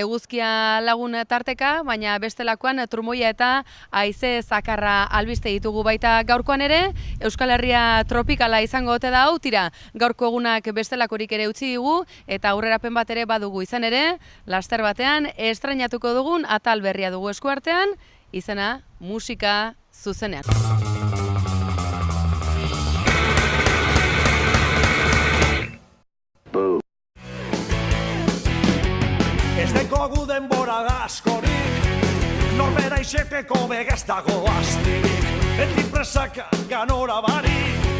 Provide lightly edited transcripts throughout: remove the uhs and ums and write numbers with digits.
eguzkia lagun tarteka, baina bestelakoan trumoia eta haize zakarra albiste ditugu baita gaurkoan ere. Euskal Herria tropikala izango ote da hau, tira, gaurko egunak bestelakorik ere utzi digu, eta aurrerapen bat ere badugu izan ere, laster batean estrainatuko dugun atal berria dugu eskuartean, izena musika zuzenean. Ez dekogu denbora askorik, norbera izeteko begez dago astirik. Beti presaka ganora barik,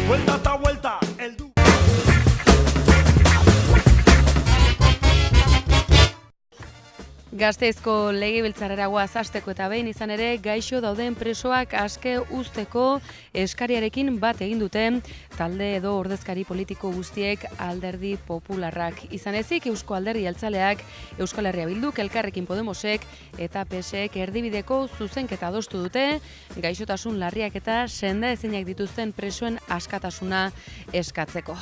vuelta eta vuelta eldu. Gasteizko legebiltzarrera goaz hasteko eta behin izan ere gaixo dauden presoak aske uzteko eskariarekin bat egin dute talde edo ordezkari politiko guztiek Alderdi Popularrak. Izan ezik Eusko Alderdi Jeltzaleak, Euskal Herria Bilduk, Elkarrekin Podemosek eta PSek erdibideko zuzenketa adostu dute gaixotasun larriak eta senda ezinak dituzten presoen askatasuna eskatzeko.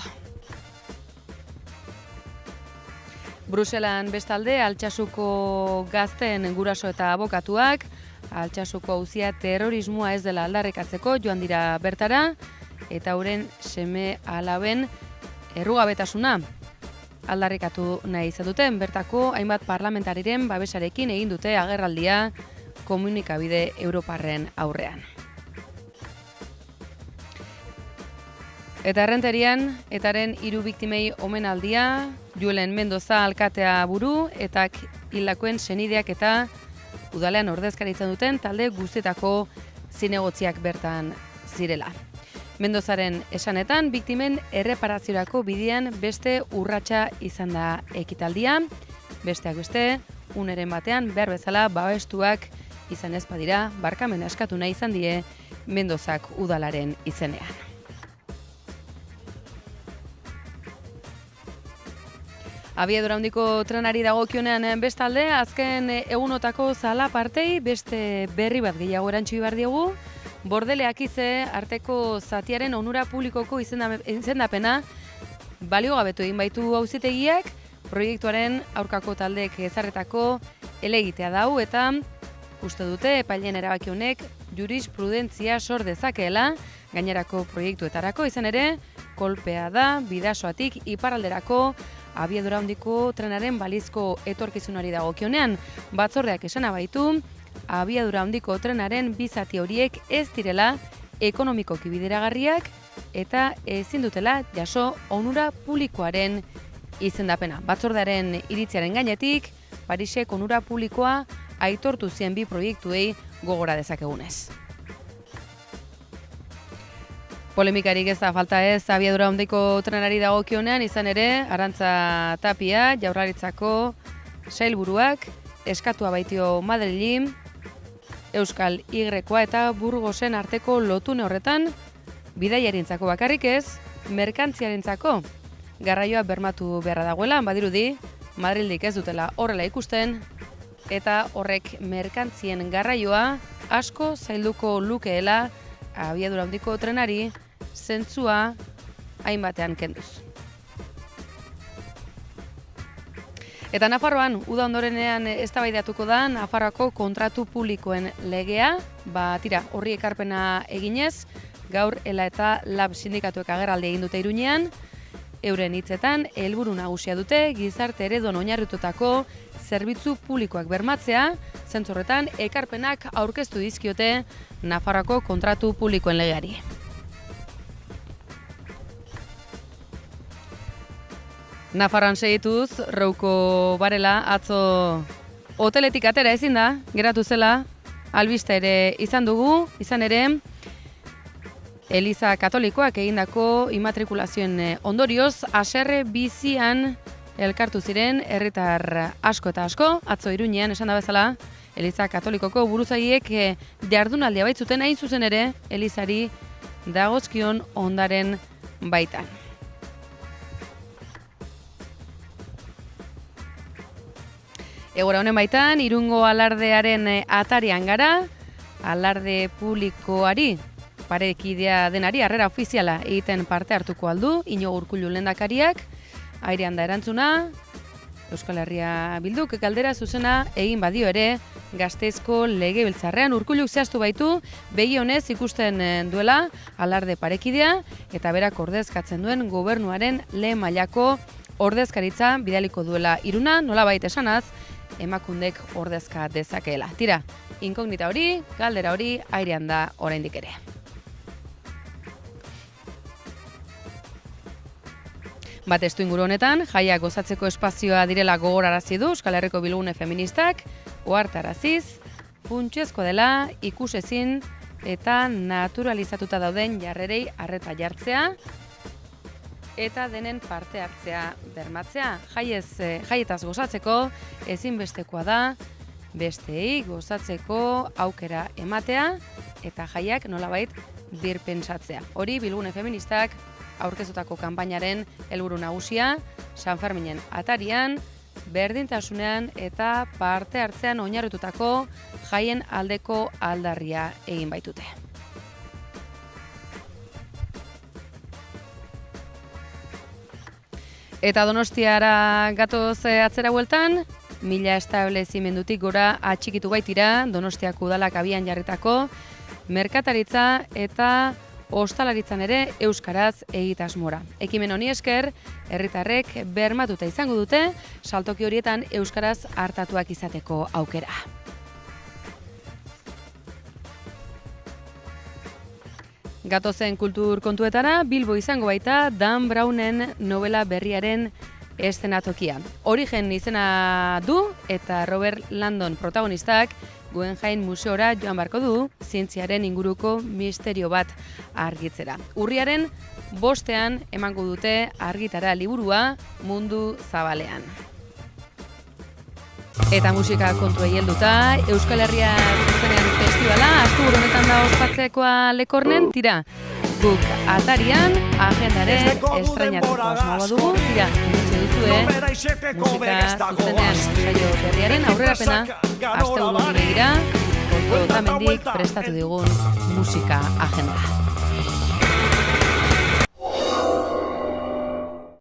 Bruselan bestalde, Altsasuko gazteen guraso eta abokatuak, Altsasuko auzia terrorismoa ez dela aldarrikatzeko joan dira bertara, eta euren seme alaben errugabetasuna aldarrikatu nahi izan duten. Bertako hainbat parlamentariren babesarekin egin dute agerraldia komunikabide europarren aurrean. Eta errenterian, etaren 3 biktimei omenaldia, Julen Mendoza alkatea buru, eta hildakoen senideak eta udalean ordezkaritza duten talde guztietako zinegotziak bertan zirela. Mendozaren esanetan, biktimen erreparaziorako bidean beste urratsa izan da ekitaldia, besteak beste, uneren batean behar bezala babestuak izan ez badira, barkamena eskatu nahi izan die Mendozak udalaren izenean. Abiadura handiko trenari dagokionean bestalde, azken egunotako zalapartei beste berri bat gehiago erantsi behar diegu. Bordeleak arteko zatiaren onura publikoko izendapena baliogabetu egin baitu auzitegiak, proiektuaren aurkako taldeek ezarretako helegitea dau eta uste dute epaileen erabaki honek jurisprudentzia sor dezakeela gainerako proiektuetarako, izan ere kolpea da Bidasoatik iparralderako abiadura handiko trenaren balizko etorkizunari dagokionean. Batzordeak esana baitu, abiadura handiko trenaren bi zati horiek ez direla ekonomikoki bideragarriak eta ezin dutela jaso onura publikoaren izendapena. Batzordearen iritziaren gainetik, Parisek onura publikoa aitortu zien bi proiektuei gogora dezakegunez. Polemikarik ez da falta ez abiadura handiko trenari dagokionean, izan ere Arantza Tapia Jaurlaritzako sailburuak eskatua baitio Madrili Euskal Y-koa eta Burgosen arteko lotune horretan bidaiarintzako bakarrik ez, merkantziarentzako garraioa bermatu beharra dagoela, badirudi Madrildik ez dutela horrela ikusten eta horrek merkantzien garraioa asko zailduko lukeela abiadura handiko trenari zentzua hainbatean kenduz. Eta Nafarroan, uda ondorenean eztabaidatuko da Nafarroako kontratu publikoen legea, tira, horri ekarpena eginez, gaur ELA eta LAB sindikatuek agerraldi egin dute Iruñean, euren hitzetan helburu nagusia dute gizarte ereduan oinarritutako zerbitzu publikoak bermatzea, zentzu horretan ekarpenak aurkeztu dizkiote Nafarroako kontratu publikoen legeari. Nafarroan segituz, Rouko Barela atzo hoteletik atera ezin da, geratu zela, albiste ere izan dugu, izan ere, Eliza Katolikoak egindako immatrikulazioen ondorioz, haserre bizian elkartu ziren herritar asko eta asko, atzo Iruñean esan da bezala, Eliza Katolikoko buruzagiek jardunaldia baitzuten hain zuzen ere, Elizari dagozkion ondaren baitan. Egora honen baitan, Irungo alardearen atarian gara, alarde publikoari, parekidea denari, harrera ofiziala egiten parte hartuko aldu, Iñigo Urkullu lehendakariak, airean da erantzuna, Euskal Herria Bilduk galdera zuzena egin badio ere Gasteizko Legebiltzarrean. Urkulluk zehaztu baitu begi honez ikusten duela alarde parekidea eta berak ordezkatzen duen gobernuaren lehen mailako ordezkaritza bidaliko duela Iruna, nolabait esanaz, Emakundek ordezka dezakeela. Tira, inkognita hori, galdera hori airean da oraindik ere. Bat estu inguru honetan, jaiak gozatzeko espazioa direla gogorarazi du Euskal Herriko Bilgune Feministak, ohartaraziz, funtsezko dela ikusezin eta naturalizatuta dauden jarrerei arreta jartzea eta denen parte hartzea bermatzea. Jaietaz gozatzeko ezinbestekoa da besteei gozatzeko aukera ematea eta jaiak nolabait birpentsatzea. Hori Bilgune Feministak aurkezutako kanpainaren helburu nagusia, San Ferminen atarian, berdintasunean eta parte hartzean oinarritutako jaien aldeko aldarria egin baitute. Eta Donostiara gatoz atzera bueltan, 1000 establezimendutik gora atxikitu baitira Donostiako udalak abian jarritako merkataritza eta ostalaritzan ere euskaraz egitasmora. Ekimen honi esker, herritarrek bermatuta izango dute saltoki horietan euskaraz hartatuak izateko aukera. Gatozen kultur kontuetara, Bilbo izango baita Dan Brownen novela berriaren eszenatokia. Origen izena du eta Robert Landon protagonistak Guggenheim Museora joan barko du zientziaren inguruko misterio bat argitzera. Urriaren 5ean emango dute argitara liburua Mundu Zabalean. Eta musika kontuei helduta, Euskal Herria zuzenean festivala, asteburu honetan da ospatzekoa Lekornen, tira, guk atarian, agendare estrainatzeko asmoa dugu, tira, entzetxe duzue, musika zuzenean saio berriaren aurrerapena, asteburu begira, Otamendik prestatu digun musika agenda.